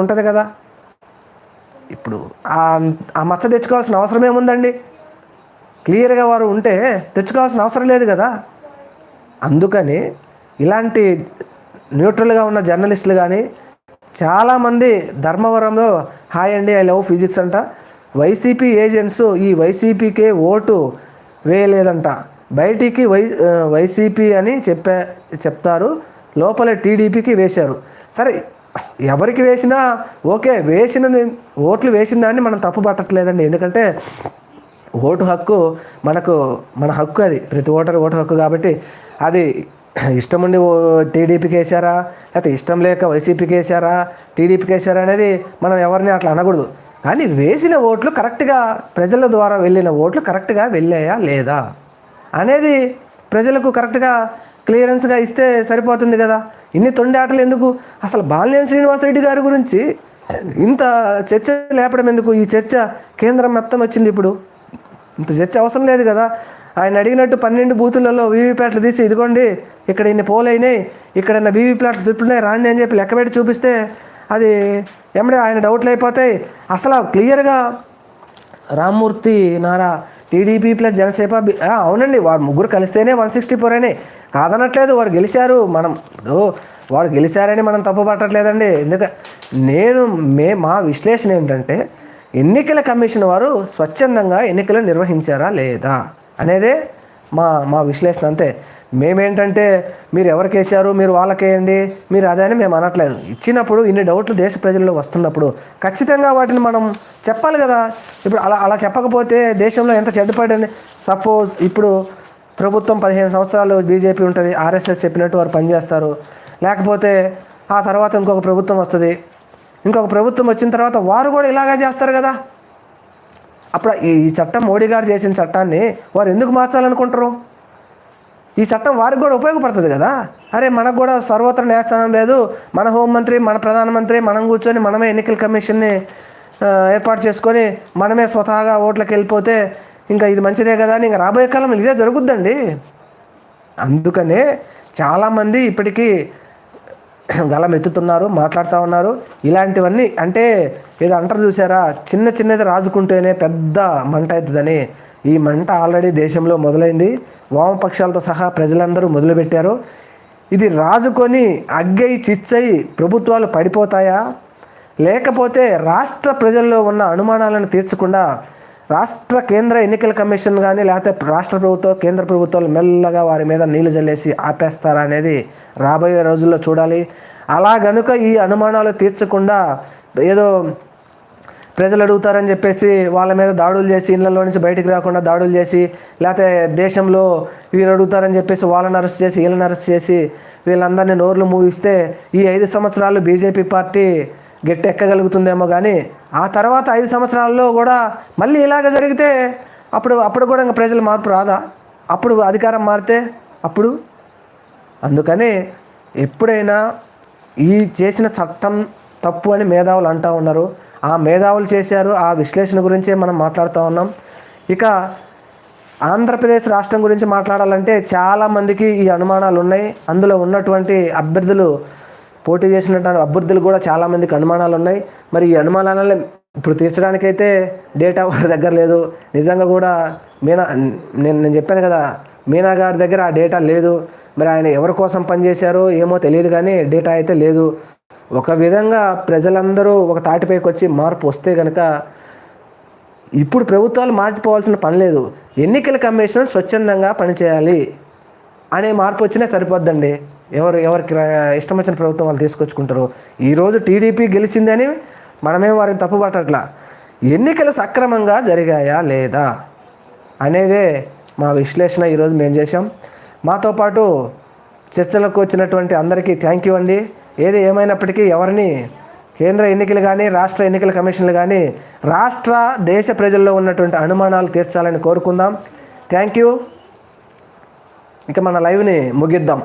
ఉంటుంది కదా. ఇప్పుడు ఆ మచ్చ తెచ్చుకోవాల్సిన అవసరం ఏముందండి? క్లియర్గా వారు ఉంటే తెచ్చుకోవాల్సిన అవసరం లేదు కదా. అందుకని ఇలాంటి న్యూట్రల్గా ఉన్న జర్నలిస్టులు కానీ చాలామంది ధర్మవరంలో హాయ్ అండి ఐ లవ్ ఫిజిక్స్ అంట, వైసీపీ ఏజెంట్స్ ఈ వైసీపీకే ఓటు వేయలేదంట, బయటికి వైసీపీ అని చెప్తారు, లోపల టీడీపీకి వేశారు. సరే ఎవరికి వేసినా ఓకే, ఓట్లు వేసిన దాన్ని మనం తప్పు పట్టట్లేదండి. ఎందుకంటే ఓటు హక్కు మన హక్కు, అది ప్రతి ఓటరు ఓటు హక్కు. కాబట్టి అది ఇష్టం ఉండి టీడీపీకి వేసారా లేకపోతే ఇష్టం లేక వైసీపీకి వేసారా టీడీపీకి వేసారా అనేది మనం ఎవరిని అట్లా అనకూడదు. కానీ వేసిన ఓట్లు కరెక్ట్గా, ప్రజల ద్వారా వెళ్ళిన ఓట్లు కరెక్ట్గా వెళ్ళాయా లేదా అనేది ప్రజలకు కరెక్ట్గా క్లియరెన్స్గా ఇస్తే సరిపోతుంది కదా. ఇన్ని తొండి ఆటలు ఎందుకు? అసలు బాలినేని శ్రీనివాసరెడ్డి గారి గురించి ఇంత చర్చ లేపడం ఎందుకు? ఈ చర్చ కేంద్రం మొత్తం వచ్చింది. ఇప్పుడు ఇంత చర్చ అవసరం లేదు కదా. ఆయన అడిగినట్టు 12 బూతులలో వీవీప్యాట్లు తీసి ఇదిగోండి ఇక్కడ ఇన్ని పోలైనాయి, ఇక్కడ వీవీప్యాట్లు చుట్టున్నాయి రాండి అని చెప్పి లెక్క పెట్టి చూపిస్తే అది ఏమంటే ఆయన డౌట్లు అయిపోతాయి. అసలు క్లియర్గా రామ్మూర్తి నారా టీడీపీ ప్లస్ జనసేన అవునండి, వారు ముగ్గురు కలిస్తేనే 164 అయినాయి, కాదనట్లేదు. వారు గెలిచారు, వారు గెలిచారని మనం తప్పు పట్టట్లేదండి. ఎందుకంటే మా విశ్లేషణ ఏంటంటే ఎన్నికల కమిషన్ వారు స్వచ్ఛందంగా ఎన్నికలు నిర్వహించారా లేదా అనేదే మా విశ్లేషణ. అంతే. మేమేంటంటే మీరు ఎవరికి వేసారు, మీరు వాళ్ళకేయండి, మీరు అదే అని మేము అనట్లేదు. ఇచ్చినప్పుడు ఇన్ని డౌట్లు దేశ ప్రజల్లో వస్తున్నప్పుడు ఖచ్చితంగా వాటిని మనం చెప్పాలి కదా. ఇప్పుడు అలా చెప్పకపోతే దేశంలో ఎంత చెడ్డపడింది. సపోజ్ ఇప్పుడు ప్రభుత్వం 15 సంవత్సరాలు బీజేపీ ఉంటుంది, ఆర్ఎస్ఎస్ చెప్పినట్టు వారు పనిచేస్తారు. లేకపోతే ఆ తర్వాత ఇంకొక ప్రభుత్వం వస్తుంది, ఇంకొక ప్రభుత్వం వచ్చిన తర్వాత వారు కూడా ఇలాగే చేస్తారు కదా. అప్పుడు ఈ చట్టం మోడీ గారు చేసిన చట్టాన్ని వారు ఎందుకు మార్చాలనుకుంటారు? ఈ చట్టం వారికి కూడా ఉపయోగపడుతుంది కదా. అరే మనకు కూడా సర్వత్ర న్యాయస్థానం లేదు, మన హోంమంత్రి మన ప్రధానమంత్రి మనం కూర్చొని మనమే ఎన్నికల కమిషన్ని ఏర్పాటు చేసుకొని మనమే స్వతహాగా ఓట్లకు వెళ్ళిపోతే ఇంకా ఇది మంచిదే కదా అని ఇంకా రాబోయే కాలంలో ఇదే జరుగుద్దండి. అందుకనే చాలామంది ఇప్పటికీ గలం ఎత్తుతున్నారు, మాట్లాడుతూ ఉన్నారు. ఇలాంటివన్నీ అంటే ఏదో అంటారు చూసారా, చిన్నది రాజుకుంటేనే పెద్ద మంట అవుతుందని. ఈ మంట ఆల్రెడీ దేశంలో మొదలైంది. వామపక్షాలతో సహా ప్రజలందరూ మొదలుపెట్టారు. ఇది రాజుకొని అగ్గై చిచ్చై ప్రభుత్వాలు పడిపోతాయా, లేకపోతే రాష్ట్ర ప్రజల్లో ఉన్న అనుమానాలను తీర్చకుండా రాష్ట్ర కేంద్ర ఎన్నికల కమిషన్ కానీ లేకపోతే రాష్ట్ర ప్రభుత్వం కేంద్ర ప్రభుత్వాలు మెల్లగా వారి మీద నీళ్లు జల్లేసి ఆపేస్తారా అనేది రాబోయే రోజుల్లో చూడాలి. అలా గనుక ఈ అనుమానాలు తీర్చకుండా ఏదో ప్రజలు అడుగుతారని చెప్పేసి వాళ్ళ మీద దాడులు చేసి ఇళ్లలో నుంచి బయటికి రాకుండా దాడులు చేసి, లేకపోతే దేశంలో వీరు అడుగుతారని చెప్పేసి వాళ్ళని అరెస్ట్ చేసి వీళ్ళని అరెస్ట్ చేసి వీళ్ళందరినీ నోర్లు మూవిస్తే ఈ 5 సంవత్సరాలు బీజేపీ పార్టీ గట్టెక్కగలుగుతుందేమో. కానీ ఆ తర్వాత 5 సంవత్సరాల్లో కూడా మళ్ళీ ఇలాగ జరిగితే అప్పుడు కూడా ఇంకా ప్రజల మార్పు రాదా? అప్పుడు అధికారం మారితే అప్పుడు. అందుకని ఎప్పుడైనా ఈ చేసిన చట్టం తప్పు అని మేధావులు అంటూ ఉన్నారు. ఆ మేధావులు చేశారు, ఆ విశ్లేషణ గురించే మనం మాట్లాడుతూ ఉన్నాం. ఇక ఆంధ్రప్రదేశ్ రాష్ట్రం గురించి మాట్లాడాలంటే చాలామందికి ఈ అనుమానాలు ఉన్నాయి. అందులో ఉన్నటువంటి పోటీ చేసినటువంటి అభ్యర్థులు కూడా చాలామందికి అనుమానాలు ఉన్నాయి. మరి ఈ అనుమానాలను ఇప్పుడు తీర్చడానికైతే డేటా వారి దగ్గర లేదు. నిజంగా కూడా నేను చెప్పాను కదా, మీనా గారి దగ్గర ఆ డేటా లేదు. మరి ఆయన ఎవరి కోసం పనిచేశారో ఏమో తెలియదు, కానీ డేటా అయితే లేదు. ఒక విధంగా ప్రజలందరూ ఒక తాటిపైకి వచ్చి మార్పు వస్తే కనుక ఇప్పుడు ప్రభుత్వాలు మార్చిపోవాల్సిన పని లేదు. ఎన్నికల కమిషన్ స్వచ్ఛందంగా పనిచేయాలి అనే మార్పు వచ్చినా సరిపోద్దండి. ఎవరికి ఇష్టం వచ్చిన ప్రభుత్వం వాళ్ళు తీసుకొచ్చుకుంటారు. ఈరోజు టీడీపీ గెలిచిందని మనమే వారిని తప్పు పట్టట్లా, ఎన్నికలు సక్రమంగా జరిగాయా లేదా అనేదే మా విశ్లేషణ ఈరోజు మేము చేసాం. మాతో పాటు చర్చలకు వచ్చినటువంటి అందరికీ థ్యాంక్ యూ అండి. ఏది ఏమైనప్పటికీ ఎవరిని కేంద్ర ఎన్నికలు కానీ రాష్ట్ర ఎన్నికల కమిషన్లు కానీ దేశ ప్రజల్లో ఉన్నటువంటి అనుమానాలు తీర్చాలని కోరుకుందాం. Thank you. ఇక మన లైవ్ని ముగిద్దాం.